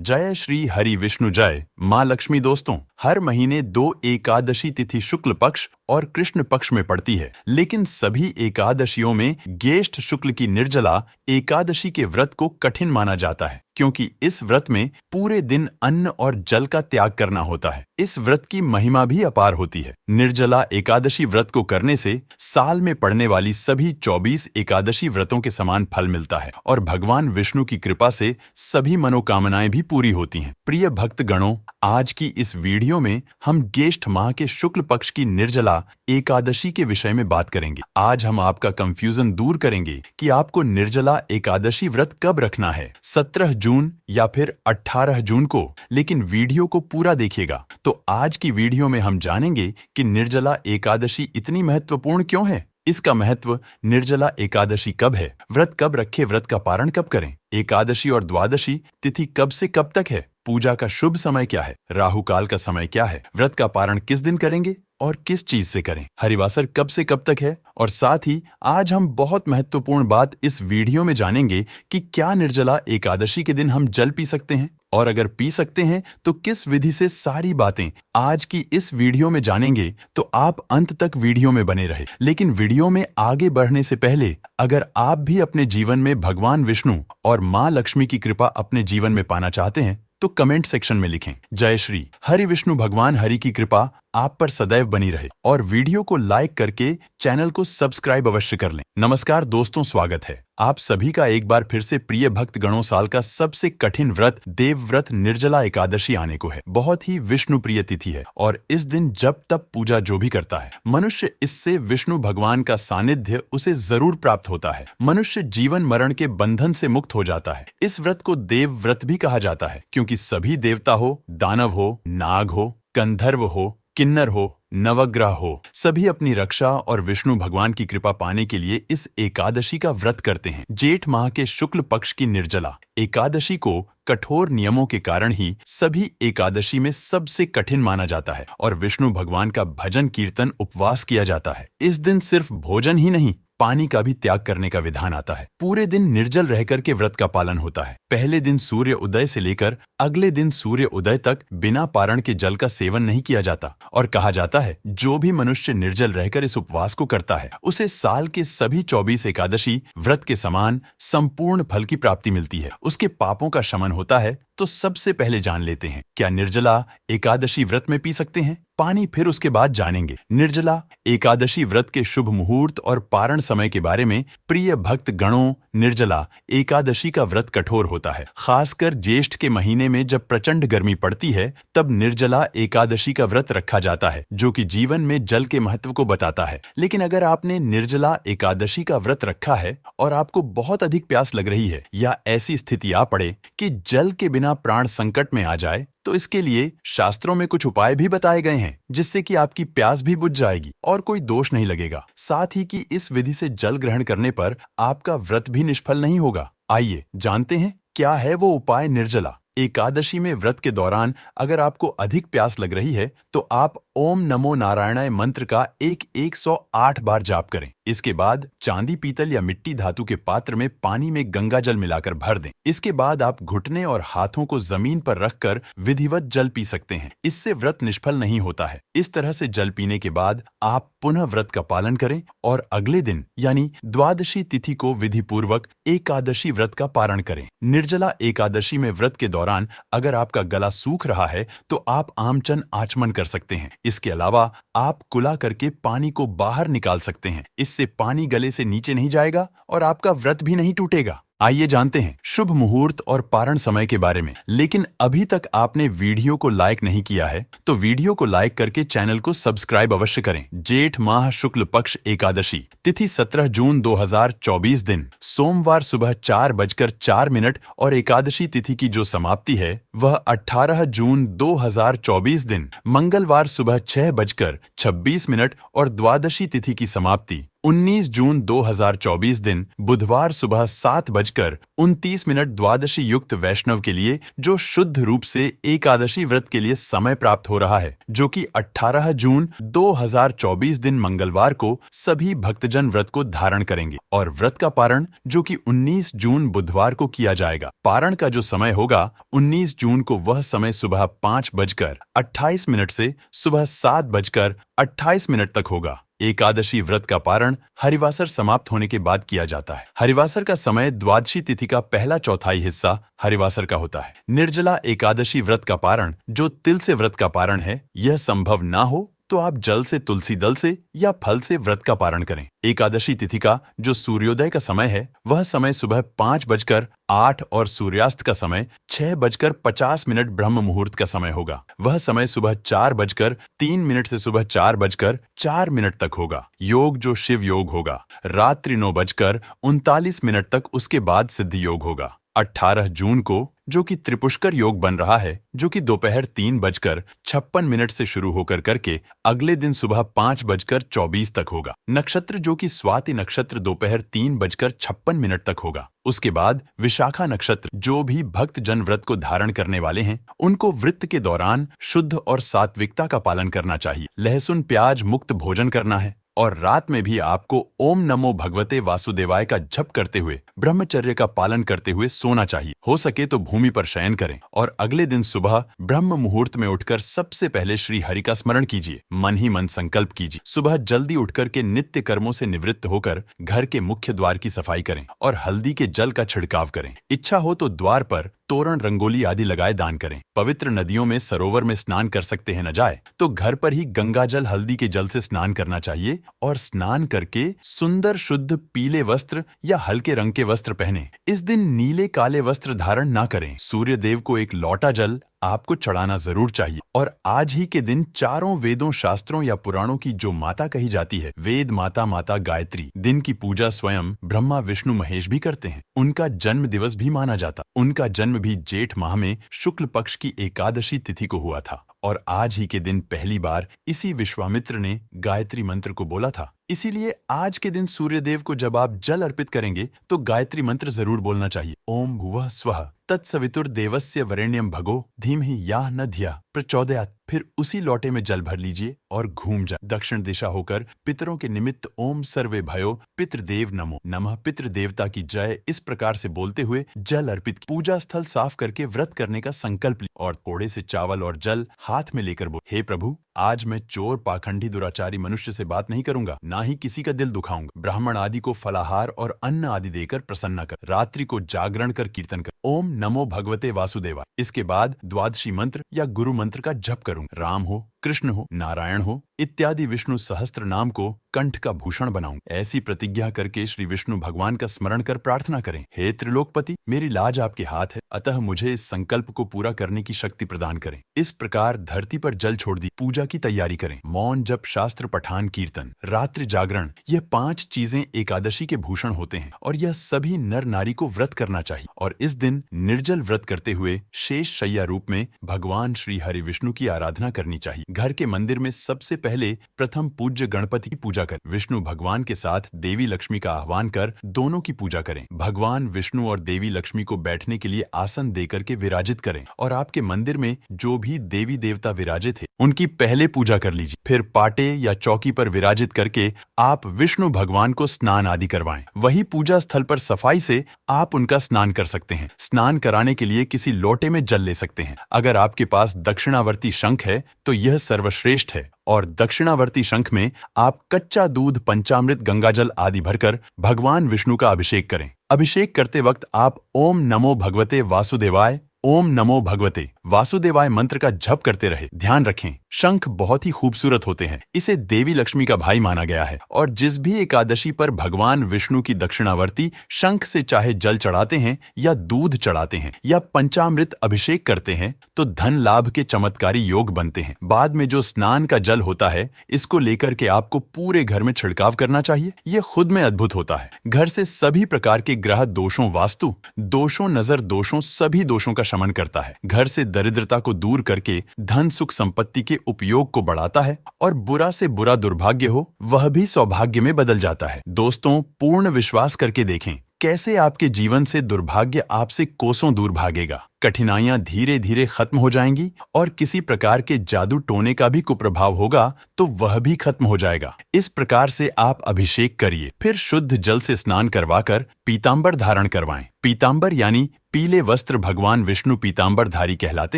जय श्री हरि विष्णु जय माँ लक्ष्मी। दोस्तों, हर महीने 2 एकादशी तिथि शुक्ल पक्ष और कृष्ण पक्ष में पड़ती है, लेकिन सभी एकादशियों में ज्येष्ठ शुक्ल की निर्जला एकादशी के व्रत को कठिन माना जाता है, क्योंकि इस व्रत में पूरे दिन अन्न और जल का त्याग करना होता है। इस व्रत की महिमा भी अपार होती है। निर्जला एकादशी व्रत को करने से साल में पड़ने वाली सभी 24 एकादशी व्रतों के समान फल मिलता है और भगवान विष्णु की कृपा से सभी मनोकामनाएं भी पूरी होती हैं। प्रिय भक्तगणों, आज की इस वीडियो में हम ज्येष्ठ माह के शुक्ल पक्ष की निर्जला एकादशी के विषय में बात करेंगे। आज हम आपका कंफ्यूजन दूर करेंगे कि आपको निर्जला एकादशी व्रत कब रखना है, 17 जून या फिर 18 जून को। लेकिन वीडियो को पूरा देखिएगा तो आज की वीडियो में हम जानेंगे कि निर्जला एकादशी इतनी महत्वपूर्ण क्यों है, इसका महत्व, निर्जला एकादशी कब है, व्रत कब रखे, व्रत का पारण कब करें, एकादशी और द्वादशी तिथि कब से कब तक है, पूजा का शुभ समय क्या है, राहु काल का समय क्या है, व्रत का पारण किस दिन करेंगे और किस चीज से करें, हरिवासर कब से कब तक है। और साथ ही आज हम बहुत महत्वपूर्ण बात इस वीडियो में जानेंगे कि क्या निर्जला एकादशी के दिन हम जल पी सकते हैं, और अगर पी सकते हैं तो किस विधि से। सारी बातें आज की इस वीडियो में जानेंगे, तो आप अंत तक वीडियो में बने रहे। लेकिन वीडियो में आगे बढ़ने से पहले अगर आप भी अपने जीवन में भगवान विष्णु और माँ लक्ष्मी की कृपा अपने जीवन में पाना चाहते हैं तो कमेंट सेक्शन में लिखें जय श्री हरि विष्णु। भगवान हरि की कृपा आप पर सदैव बनी रहे और वीडियो को लाइक करके चैनल को सब्सक्राइब अवश्य कर लें। नमस्कार दोस्तों, स्वागत है आप सभी का एक बार फिर से। प्रिय भक्तगणों, साल का सबसे कठिन व्रत देव व्रत निर्जला एकादशी आने को है। बहुत ही विष्णु प्रिय तिथि है और इस दिन जब तब पूजा जो भी करता है मनुष्य, इससे विष्णु भगवान का सानिध्य उसे जरूर प्राप्त होता है। मनुष्य जीवन मरण के बंधन से मुक्त हो जाता है। इस व्रत को देव व्रत भी कहा जाता है, क्योंकि सभी देवता हो, दानव हो, नाग हो, गंधर्व हो, किन्नर हो, नवग्रह हो, सभी अपनी रक्षा और विष्णु भगवान की कृपा पाने के लिए इस एकादशी का व्रत करते हैं। जेठ माह के शुक्ल पक्ष की निर्जला एकादशी को कठोर नियमों के कारण ही सभी एकादशी में सबसे कठिन माना जाता है और विष्णु भगवान का भजन कीर्तन उपवास किया जाता है। इस दिन सिर्फ भोजन ही नहीं, पानी का भी त्याग करने का विधान आता है। पूरे दिन निर्जल रहकर के व्रत का पालन होता है। पहले दिन सूर्य उदय से लेकर अगले दिन सूर्य उदय तक बिना पारण के जल का सेवन नहीं किया जाता और कहा जाता है जो भी मनुष्य निर्जल रहकर इस उपवास को करता है उसे साल के सभी 24 एकादशी व्रत के समान संपूर्ण फल की प्राप्ति मिलती है, उसके पापों का शमन होता है। तो सबसे पहले जान लेते हैं, क्या निर्जला एकादशी व्रत में पी सकते हैं पानी, फिर उसके बाद जानेंगे निर्जला एकादशी व्रत के शुभ मुहूर्त और पारण समय के बारे में। प्रिय भक्त गणों, निर्जला एकादशी का व्रत कठोर होता है। खासकर ज्येष्ठ के महीने में जब प्रचंड गर्मी पड़ती है तब निर्जला एकादशी का व्रत रखा जाता है, जो कि जीवन में जल के महत्व को बताता है। लेकिन अगर आपने निर्जला एकादशी का व्रत रखा है और आपको बहुत अधिक प्यास लग रही है या ऐसी स्थिति आ पड़े कि जल के बिना प्राण संकट में आ जाए, तो इसके लिए शास्त्रों में कुछ उपाय भी बताए गए हैं, जिससे कि आपकी प्यास भी बुझ जाएगी और कोई दोष नहीं लगेगा। साथ ही कि इस विधि से जल ग्रहण करने पर आपका व्रत भी निष्फल नहीं होगा। आइए जानते हैं क्या है वो उपाय। निर्जला एकादशी में व्रत के दौरान अगर आपको अधिक प्यास लग रही है तो आप ओम नमो नारायणाय मंत्र का 108 बार जाप करें। इसके बाद चांदी, पीतल या मिट्टी धातु के पात्र में पानी में गंगा जल मिलाकर भर दें। इसके बाद आप घुटने और हाथों को जमीन पर रखकर विधिवत जल पी सकते हैं। इससे व्रत निष्फल नहीं होता है। इस तरह से जल पीने के बाद आप पुनः व्रत का पालन करें और अगले दिन यानी द्वादशी तिथि को विधि पूर्वक एकादशी व्रत का पारण करें। निर्जला एकादशी में व्रत के दौरान अगर आपका गला सूख रहा है तो आप आमचन आचमन कर सकते हैं। इसके अलावा आप कुला करके पानी को बाहर निकाल सकते हैं। इससे पानी गले से नीचे नहीं जाएगा और आपका व्रत भी नहीं टूटेगा। आइए जानते हैं शुभ मुहूर्त और पारण समय के बारे में। लेकिन अभी तक आपने वीडियो को लाइक नहीं किया है तो वीडियो को लाइक करके चैनल को सब्सक्राइब अवश्य करें। जेठ माह शुक्ल पक्ष एकादशी तिथि 17 जून 2024 दिन सोमवार सुबह 4:04 और एकादशी तिथि की जो समाप्ति है वह 18 जून 2024 दिन मंगलवार सुबह 6:26 और द्वादशी तिथि की समाप्ति 19 जून 2024 दिन बुधवार सुबह 7:29 द्वादशी युक्त वैष्णव के लिए जो शुद्ध रूप से एकादशी व्रत के लिए समय प्राप्त हो रहा है, जो कि 18 जून 2024 दिन मंगलवार को सभी भक्तजन व्रत को धारण करेंगे और व्रत का पारण जो कि 19 जून बुधवार को किया जाएगा। पारण का जो समय होगा 19 जून को वह समय सुबह 5:28 से सुबह 7:28 तक होगा। एकादशी व्रत का पारण हरिवासर समाप्त होने के बाद किया जाता है। हरिवासर का समय द्वादशी तिथि का पहला चौथाई हिस्सा हरिवासर का होता है। निर्जला एकादशी व्रत का पारण जो तिल से व्रत का पारण है, यह संभव ना हो तो आप जल से, तुलसी दल से या फल से व्रत का पारण करें। एकादशी तिथि का जो सूर्योदय का समय है, वह समय सुबह 5:08 और सूर्यास्त का समय 6:50 ब्रह्म मुहूर्त का समय होगा। वह समय सुबह 4:03 से सुबह 4:04 तक होगा। योग जो शिव योग होगा, रात्रि 9:39 तक उसके बाद सिद्ध योग होगा। 18 जून को जो कि त्रिपुष्कर योग बन रहा है, जो कि दोपहर 3:56 से शुरू होकर करके अगले दिन सुबह 5:24 तक होगा। नक्षत्र जो कि स्वाति नक्षत्र दोपहर 3:56 तक होगा। उसके बाद विशाखा नक्षत्र जो भी भक्त जन व्रत को धारण करने वाले हैं, उनको व्रत के दौरान शुद्ध और सात्विकता का पालन करना चाहिए। लहसुन प्याज मुक्त भोजन करना है और रात में भी आपको ओम नमो भगवते वासुदेवाय का जप करते हुए ब्रह्मचर्य का पालन करते हुए सोना चाहिए। हो सके तो भूमि पर शयन करें और अगले दिन सुबह ब्रह्म मुहूर्त में उठकर सबसे पहले श्री हरि का स्मरण कीजिए। मन ही मन संकल्प कीजिए। सुबह जल्दी उठकर के नित्य कर्मों से निवृत्त होकर घर के मुख्य द्वार की सफाई करें और हल्दी के जल का छिड़काव करें। इच्छा हो तो द्वार पर तोरण, रंगोली आदि लगाए दान करें। पवित्र नदियों में, सरोवर में स्नान कर सकते हैं न जाए तो घर पर ही गंगा जल, हल्दी के जल से स्नान करना चाहिए और स्नान करके सुंदर शुद्ध पीले वस्त्र या हल्के रंग के वस्त्र पहने। इस दिन नीले काले वस्त्र धारण ना करें। सूर्य देव को एक लोटा जल आपको चढ़ाना जरूर चाहिए और आज ही के दिन चारों वेदों, शास्त्रों या पुराणों की जो माता कही जाती है, वेद माता माता गायत्री, दिन की पूजा स्वयं ब्रह्मा विष्णु महेश भी करते हैं। उनका जन्म दिवस भी माना जाता। उनका जन्म भी जेठ माह में शुक्ल पक्ष की एकादशी तिथि को हुआ था और आज ही के दिन पहली बार इसी विश्वामित्र ने गायत्री मंत्र को बोला था। इसीलिए आज के दिन सूर्यदेव को जब आप जल अर्पित करेंगे तो गायत्री मंत्र जरूर बोलना चाहिए। ओम भुवः स्वः तत्सवितुर्देवस्य वरेण्यं भगो धीमहि याः न धिया प्रचोदयात्। फिर उसी लोटे में जल भर लीजिए और घूम जाए। दक्षिण दिशा होकर पितरों के निमित्त ओम सर्वे भयो पितृदेव नमो नमः, पितृदेवता की जय, इस प्रकार से बोलते हुए जल अर्पित। पूजा स्थल साफ करके व्रत करने का संकल्प ली और थोड़े से चावल और जल हाथ में लेकर बोल, हे प्रभु, आज मैं चोर, पाखंडी, दुराचारी मनुष्य से बात नहीं करूंगा, ना ही किसी का दिल दुखाऊंगा। ब्राह्मण आदि को फलाहार और अन्न आदि देकर प्रसन्न कर, रात्रि को जागरण कर कीर्तन कर। ओम नमो भगवते वासुदेवा। इसके बाद द्वादशी मंत्र या गुरु मंत्र का जप करूंगा। राम हो, कृष्ण हो, नारायण हो इत्यादि विष्णु सहस्त्र नाम को कंठ का भूषण बनाऊं। ऐसी प्रतिज्ञा करके श्री विष्णु भगवान का स्मरण कर प्रार्थना करें, हे त्रिलोकपति, मेरी लाज आपके हाथ है, अतः मुझे इस संकल्प को पूरा करने की शक्ति प्रदान करें। इस प्रकार धरती पर जल छोड़ दी, पूजा की तैयारी करें। मौन जप, शास्त्र पठान, कीर्तन, रात्रि जागरण, यह 5 चीजें एकादशी के भूषण होते हैं और यह सभी नर नारी को व्रत करना चाहिए। और इस दिन निर्जल व्रत करते हुए शेष शैया रूप में भगवान श्री हरि विष्णु की आराधना करनी चाहिए। घर के मंदिर में सबसे पहले प्रथम पूज्य गणपति की पूजा करें। विष्णु भगवान के साथ देवी लक्ष्मी का आह्वान कर दोनों की पूजा करें। भगवान विष्णु और देवी लक्ष्मी को बैठने के लिए आसन देकर के विराजित करें और आपके मंदिर में जो भी देवी देवता विराजित है उनकी पहले पूजा कर लीजिए। फिर पाटे या चौकी पर विराजित करके आप विष्णु भगवान को स्नान आदि करवाएं। वही पूजा स्थल पर सफाई से आप उनका स्नान कर सकते हैं। स्नान कराने के लिए किसी लोटे में जल ले सकते हैं। अगर आपके पास दक्षिणावर्ती शंख है तो यह सर्वश्रेष्ठ है और दक्षिणावर्ती शंख में आप कच्चा दूध, पंचामृत, गंगाजल आदि भरकर भगवान विष्णु का अभिषेक करें। अभिषेक करते वक्त आप ओम नमो भगवते वासुदेवाय, ओम नमो भगवते वासुदेवाय मंत्र का जप करते रहे। ध्यान रखें, शंख बहुत ही खूबसूरत होते हैं। इसे देवी लक्ष्मी का भाई माना गया है और जिस भी एकादशी पर भगवान विष्णु की दक्षिणावर्ती शंख से चाहे जल चढ़ाते हैं या दूध चढ़ाते हैं या पंचामृत अभिषेक करते हैं तो धन लाभ के चमत्कारी योग बनते हैं। बाद में जो स्नान का जल होता है, इसको लेकर के आपको पूरे घर में छिड़काव करना चाहिए। यह खुद में अद्भुत होता है। घर से सभी प्रकार के ग्रह दोषों, वास्तु दोषों, नजर दोषों, सभी दोषों का शमन करता है। घर से दरिद्रता को दूर करके धन, सुख, संपत्ति के उपयोग को बढ़ाता है और बुरा से बुरा दुर्भाग्य हो वह भी सौभाग्य में बदल जाता है। दोस्तों, पूर्ण विश्वास करके देखें कैसे आपके जीवन से दुर्भाग्य आपसे कोसों दूर भागेगा। कठिनाइयां धीरे धीरे खत्म हो जाएंगी और किसी प्रकार के जादू टोने का भी कुप्रभाव होगा तो वह भी खत्म हो जाएगा। इस प्रकार से आप अभिषेक करिए, फिर शुद्ध जल से स्नान करवाकर पीतांबर धारण करवाएं। पीतांबर यानी पीले वस्त्र भगवान विष्णु पीतांबरधारी कहलाते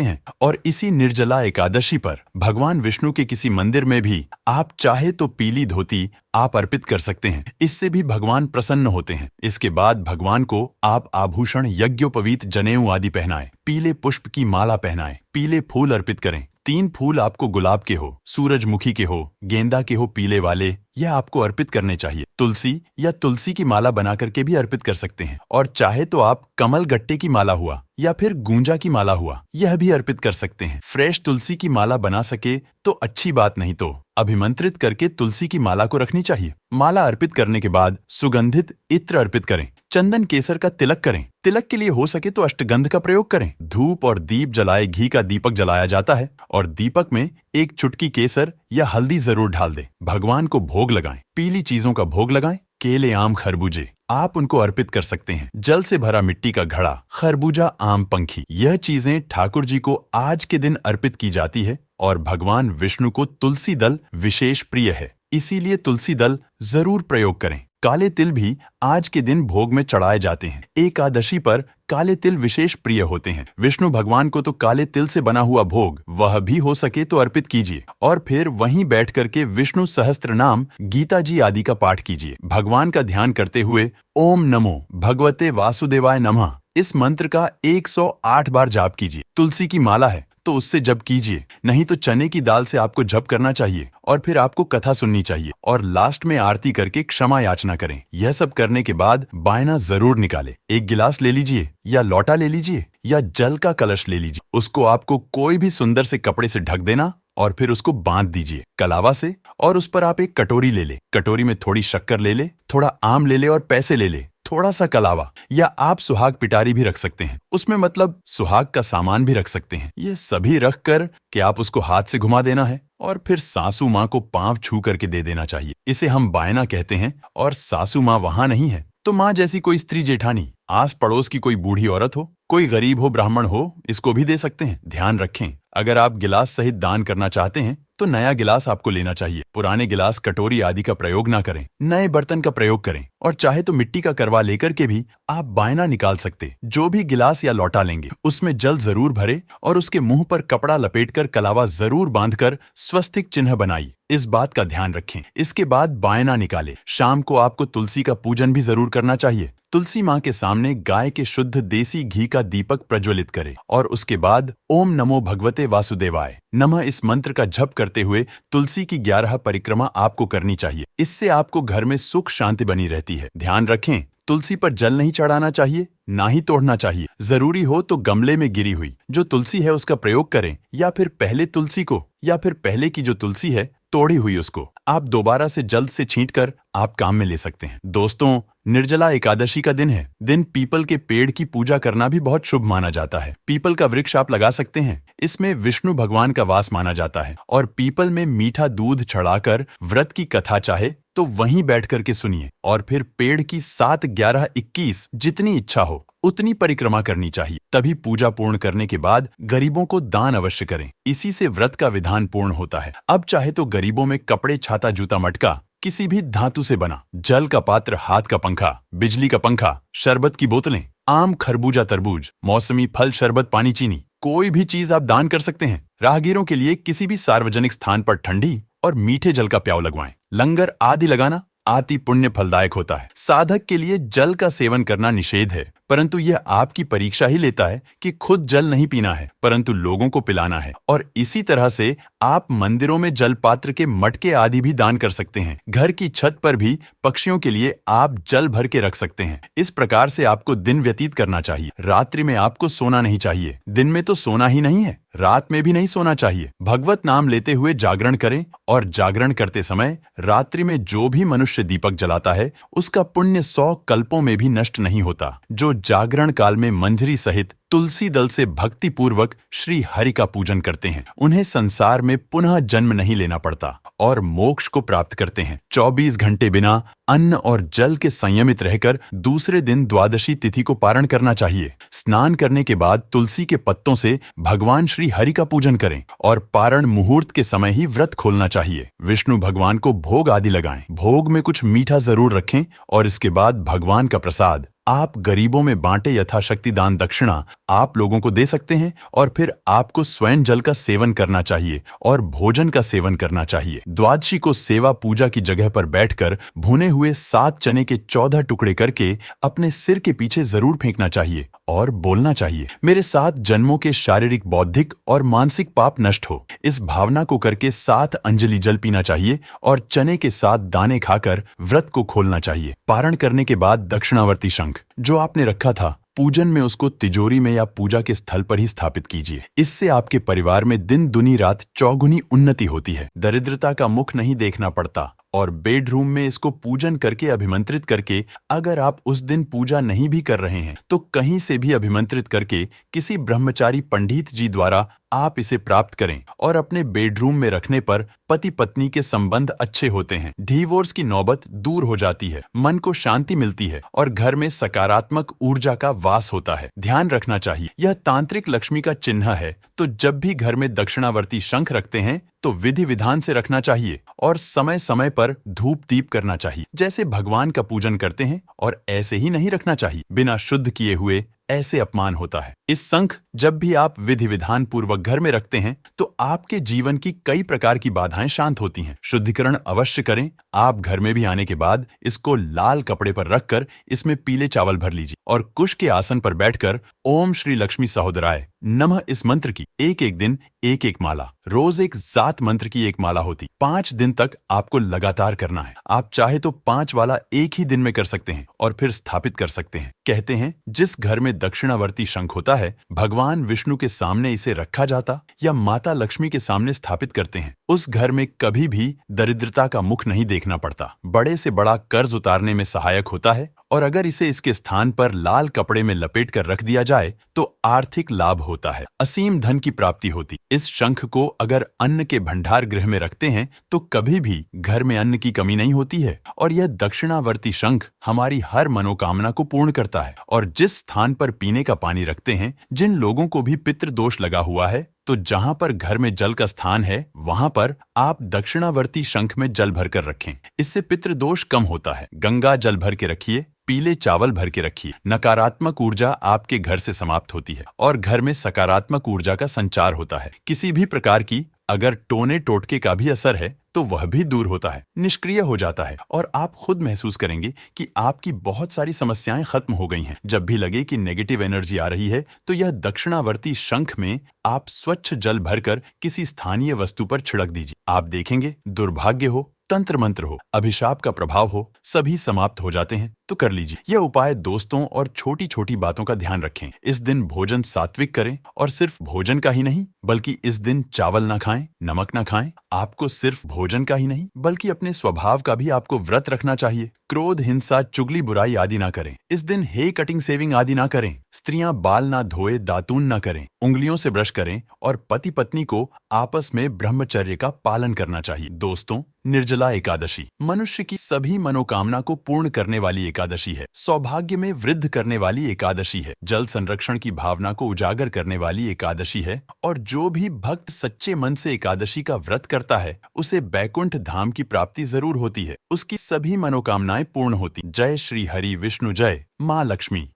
हैं और इसी निर्जला एकादशी पर भगवान विष्णु के किसी मंदिर में भी आप चाहे तो पीली धोती आप अर्पित कर सकते हैं। इससे भी भगवान प्रसन्न होते हैं। इसके बाद भगवान को आप आभूषण, यज्ञोपवीत, जनेऊ आदि पहनाएं, पीले पुष्प की माला पहनाएं, पीले फूल अर्पित करें। 3 फूल आपको गुलाब के हो, सूरजमुखी के हो, गेंदा के हो, पीले वाले, यह आपको अर्पित करने चाहिए। तुलसी या तुलसी की माला बना करके भी अर्पित कर सकते हैं और चाहे तो आप कमल गट्टे की माला हुआ या फिर गूंजा की माला हुआ, यह भी अर्पित कर सकते हैं। फ्रेश तुलसी की माला बना सके तो अच्छी बात, नहीं तो अभिमंत्रित करके तुलसी की माला को रखनी चाहिए। माला अर्पित करने के बाद सुगंधित इत्र अर्पित करें, चंदन केसर का तिलक करें। तिलक के लिए हो सके तो अष्टगंध का प्रयोग करें। धूप और दीप जलाए घी का दीपक जलाया जाता है और दीपक में एक चुटकी केसर या हल्दी जरूर डाल दें। भगवान को भोग लगाएं, पीली चीजों का भोग लगाएं। केले, आम, खरबूजे आप उनको अर्पित कर सकते हैं। जल से भरा मिट्टी का घड़ा, खरबूजा, आम, पंखी, यह चीजें ठाकुर जी को आज के दिन अर्पित की जाती है और भगवान विष्णु को तुलसी दल विशेष प्रिय है, इसीलिए तुलसी दल जरूर प्रयोग करें। काले तिल भी आज के दिन भोग में चढ़ाए जाते हैं। एकादशी पर काले तिल विशेष प्रिय होते हैं। विष्णु भगवान को तो काले तिल से बना हुआ भोग वह भी हो सके तो अर्पित कीजिए और फिर वहीं बैठ करके विष्णु सहस्त्र नाम, गीता जी आदि का पाठ कीजिए। भगवान का ध्यान करते हुए ओम नमो भगवते वासुदेवाय नमः इस मंत्र का 108 बार जाप कीजिए। तुलसी की माला है तो उससे जप कीजिए, नहीं तो चने की दाल से आपको जप करना चाहिए और फिर आपको कथा सुननी चाहिए और लास्ट में आरती करके क्षमा याचना करें। यह सब करने के बाद बायना जरूर निकाले। एक गिलास ले लीजिए या लोटा ले लीजिए या जल का कलश ले लीजिए। उसको आपको कोई भी सुंदर से कपड़े से ढक देना और फिर उसको बांध दीजिए कलावा से और उस पर आप एक कटोरी ले ले। कटोरी में थोड़ी शक्कर ले ले, थोड़ा आम ले ले और पैसे ले ले, थोड़ा सा कलावा, या आप सुहाग पिटारी भी रख सकते हैं। उसमें मतलब सुहाग का सामान भी रख सकते हैं। ये सभी रख कर कि आप उसको हाथ से घुमा देना है और फिर सासू माँ को पांव छू करके दे देना चाहिए। इसे हम बायना कहते हैं और सासू माँ वहां नहीं है तो माँ जैसी कोई स्त्री जेठानी, आस पड़ोस की कोई बूढ़ी औरत हो, कोई गरीब हो, ब्राह्मण हो, इसको भी दे सकते हैं। ध्यान रखें, अगर आप गिलास सहित दान करना चाहते हैं तो नया गिलास आपको लेना चाहिए। पुराने गिलास, कटोरी आदि का प्रयोग ना करें, नए बर्तन का प्रयोग करें और चाहे तो मिट्टी का करवा लेकर के भी आप बायना निकाल सकते। जो भी गिलास या लोटा लेंगे उसमें जल जरूर भरे और उसके मुंह पर कपड़ा लपेटकर कलावा जरूर बांधकर स्वस्तिक चिन्ह बनाइए। इस बात का ध्यान रखें। इसके बाद बायना निकाले। शाम को आपको तुलसी का पूजन भी जरूर करना चाहिए। तुलसी माँ के सामने गाय के शुद्ध देसी घी का दीपक प्रज्वलित करें और उसके बाद ओम नमो भगवते वासुदेवाय नमः इस मंत्र का जप करते हुए तुलसी की 11 परिक्रमा आपको करनी चाहिए। इससे आपको घर में सुख शांति बनी रहती है। ध्यान रखें, तुलसी पर जल नहीं चढ़ाना चाहिए, ना ही तोड़ना चाहिए। जरूरी हो तो गमले में गिरी हुई जो तुलसी है उसका प्रयोग करें या फिर पहले तुलसी को या फिर पहले की जो तुलसी है तोड़ी हुई उसको आप दोबारा से जल्द से छींटकर आप काम में ले सकते हैं। दोस्तों, निर्जला एकादशी का दिन है। दिन पीपल के पेड़ की पूजा करना भी बहुत शुभ माना जाता है। पीपल का वृक्ष आप लगा सकते हैं। इसमें विष्णु भगवान का वास माना जाता है और पीपल में मीठा दूध चढ़ाकर व्रत की कथा चाहे तो वहीं बैठ करके सुनिए और फिर पेड़ की 7, 11, 21 जितनी इच्छा हो उतनी परिक्रमा करनी चाहिए। तभी पूजा पूर्ण करने के बाद गरीबों को दान अवश्य करें। इसी से व्रत का विधान पूर्ण होता है। अब चाहे तो गरीबों में कपड़े, छाता, जूता, मटका किसी भी धातु से बना, जल का पात्र, हाथ का पंखा, बिजली का पंखा, शरबत की बोतलें, आम, खरबूजा, तरबूज, मौसमी फल, शरबत, पानी, चीनी, कोई भी चीज आप दान कर सकते हैं। राहगीरों के लिए किसी भी सार्वजनिक स्थान पर ठंडी और मीठे जल का प्याव लगवाएं। लंगर आदि लगाना अति पुण्य फलदायक होता है। साधक के लिए जल का सेवन करना निषेध है, परंतु यह आपकी परीक्षा ही लेता है कि खुद जल नहीं पीना है परंतु लोगों को पिलाना है। और इसी तरह से आप मंदिरों में जल पात्र के मटके आदि भी दान कर सकते हैं। घर की छत पर भी पक्षियों के लिए आप जल भर के रख सकते हैं। इस प्रकार से आपको दिन व्यतीत करना चाहिए। रात्रि में आपको सोना नहीं चाहिए। दिन में तो सोना ही नहीं है, रात में भी नहीं सोना चाहिए। भगवत नाम लेते हुए जागरण करें और जागरण करते समय रात्रि में जो भी मनुष्य दीपक जलाता है उसका पुण्य 100 कल्पों में भी नष्ट नहीं होता। जो जागरण काल में मंजरी सहित तुलसी दल से भक्ति पूर्वक श्री हरि का पूजन करते हैं। उन्हें संसार में पुनः जन्म नहीं लेना पड़ता और मोक्ष को प्राप्त करते हैं। 24 घंटे बिना अन्न और जल के संयमित रहकर दूसरे दिन द्वादशी तिथि को पारण करना चाहिए। स्नान करने के बाद तुलसी के पत्तों से भगवान श्री हरि का पूजन करें और पारण मुहूर्त के समय ही व्रत खोलना चाहिए। विष्णु भगवान को भोग आदि लगाएं। भोग में कुछ मीठा जरूर रखें और इसके बाद भगवान का प्रसाद आप गरीबों में बांटे। यथाशक्ति दान दक्षिणा आप लोगों को दे सकते हैं और फिर आपको स्वयं जल का सेवन करना चाहिए और भोजन का सेवन करना चाहिए। द्वादशी को सेवा पूजा की जगह पर बैठकर भुने हुए 7 चने के 14 टुकड़े करके अपने सिर के पीछे जरूर फेंकना चाहिए और बोलना चाहिए, मेरे 7 जन्मों के शारीरिक, बौद्धिक और मानसिक पाप नष्ट हो। इस भावना को करके 7 अंजलि जल पीना चाहिए और चने के 7 दाने खाकर व्रत को खोलना चाहिए। पारण करने के बाद दक्षिणावर्ती शंख जो आपने रखा था पूजन में उसको तिजोरी में या पूजा के स्थल पर ही स्थापित कीजिए। इससे आपके परिवार में दिन दुनी रात चौगुनी उन्नति होती है। दरिद्रता का मुख नहीं देखना पड़ता और बेडरूम में इसको पूजन करके अभिमंत्रित करके, अगर आप उस दिन पूजा नहीं भी कर रहे हैं तो कहीं से भी अभिमंत्रित करके किसी ब्रह्मचारी पंडित जी द्वारा आप इसे प्राप्त करें और अपने बेडरूम में रखने पर पति पत्नी के संबंध अच्छे होते हैं। डिवोर्स की नौबत दूर हो जाती है, मन को शांति मिलती है और घर में सकारात्मक ऊर्जा का वास होता है। ध्यान रखना चाहिए, यह तांत्रिक लक्ष्मी का चिन्ह है, तो जब भी घर में दक्षिणावर्ती शंख रखते हैं तो विधि विधान से रखना चाहिए और समय समय पर धूप दीप करना चाहिए। जैसे भगवान का पूजन करते हैं और ऐसे ही नहीं रखना चाहिए। बिना शुद्ध किए हुए ऐसे अपमान होता है। इस शंख जब भी आप विधि विधान पूर्वक घर में रखते हैं तो आपके जीवन की कई प्रकार की बाधाएं शांत होती हैं। शुद्धिकरण अवश्य करें। आप घर में भी आने के बाद इसको लाल कपड़े पर रखकर इसमें पीले चावल भर लीजिए और कुश के आसन पर बैठकर ओम श्री लक्ष्मी सहोदराय नमः इस मंत्र की एक एक दिन एक एक माला, रोज एक जात मंत्र की एक माला होती। 5 दिन तक आपको लगातार करना है। आप चाहे तो 5 वाला एक ही दिन में कर सकते हैं और फिर स्थापित कर सकते हैं। कहते हैं जिस घर में दक्षिणावर्ती शंख होता है भगवान विष्णु के सामने इसे रखा जाता या माता लक्ष्मी के सामने स्थापित करते हैं, उस घर में कभी भी दरिद्रता का मुख नहीं देखना पड़ता। बड़े से बड़ा कर्ज उतारने में सहायक होता है और अगर इसे इसके स्थान पर लाल कपड़े में लपेट कर रख दिया जाए तो आर्थिक लाभ होता है, असीम धन की प्राप्ति होती। इस शंख को अगर अन्न के भंडार गृह में रखते हैं तो कभी भी घर में अन्न की कमी नहीं होती है और यह दक्षिणावर्ती शंख हमारी हर मनोकामना को पूर्ण करता है। और जिस स्थान पर पीने का पानी रखते हैं, जिन लोगों को भी पितृ दोष लगा हुआ है, तो जहां पर घर में जल का स्थान है वहां पर आप दक्षिणावर्ती शंख में जल भरकर रखें। इससे पितृदोष कम होता है। गंगा जल भर के रखिए, पीले चावल भर के रखिए। नकारात्मक ऊर्जा आपके घर से समाप्त होती है और घर में सकारात्मक ऊर्जा का संचार होता है। किसी भी प्रकार की अगर टोने टोटके का भी असर है तो वह भी दूर होता है, निष्क्रिय हो जाता है और आप खुद महसूस करेंगे कि आपकी बहुत सारी समस्याएं खत्म हो गई हैं। जब भी लगे कि नेगेटिव एनर्जी आ रही है तो यह दक्षिणावर्ती शंख में आप स्वच्छ जल भरकर किसी स्थानीय वस्तु पर छिड़क दीजिए। आप देखेंगे दुर्भाग्य हो, तंत्र मंत्र हो, अभिशाप का प्रभाव हो, सभी समाप्त हो जाते हैं। तो कर लीजिए यह उपाय। दोस्तों और छोटी छोटी बातों का ध्यान रखें। इस दिन भोजन सात्विक करें और सिर्फ भोजन का ही नहीं बल्कि इस दिन चावल ना खाएं, नमक ना खाएं। आपको सिर्फ भोजन का ही नहीं बल्कि अपने स्वभाव का भी आपको व्रत रखना चाहिए। क्रोध, हिंसा, चुगली, बुराई आदि ना करें। इस दिन हेयर कटिंग, सेविंग आदि ना करें। स्त्रियां बाल ना धोए, दातून ना करें, उंगलियों से ब्रश करें और पति पत्नी को आपस में ब्रह्मचर्य का पालन करना चाहिए। दोस्तों, निर्जला एकादशी मनुष्य की सभी मनोकामना को पूर्ण करने वाली एकादशी है। सौभाग्य में वृद्धि करने वाली एकादशी है। जल संरक्षण की भावना को उजागर करने वाली एकादशी है और जो भी भक्त सच्चे मन से एकादशी का व्रत करता है उसे बैकुंठ धाम की प्राप्ति जरूर होती है। उसकी सभी मनोकामनाएं पूर्ण होती। जय श्री हरि विष्णु, जय माँ लक्ष्मी।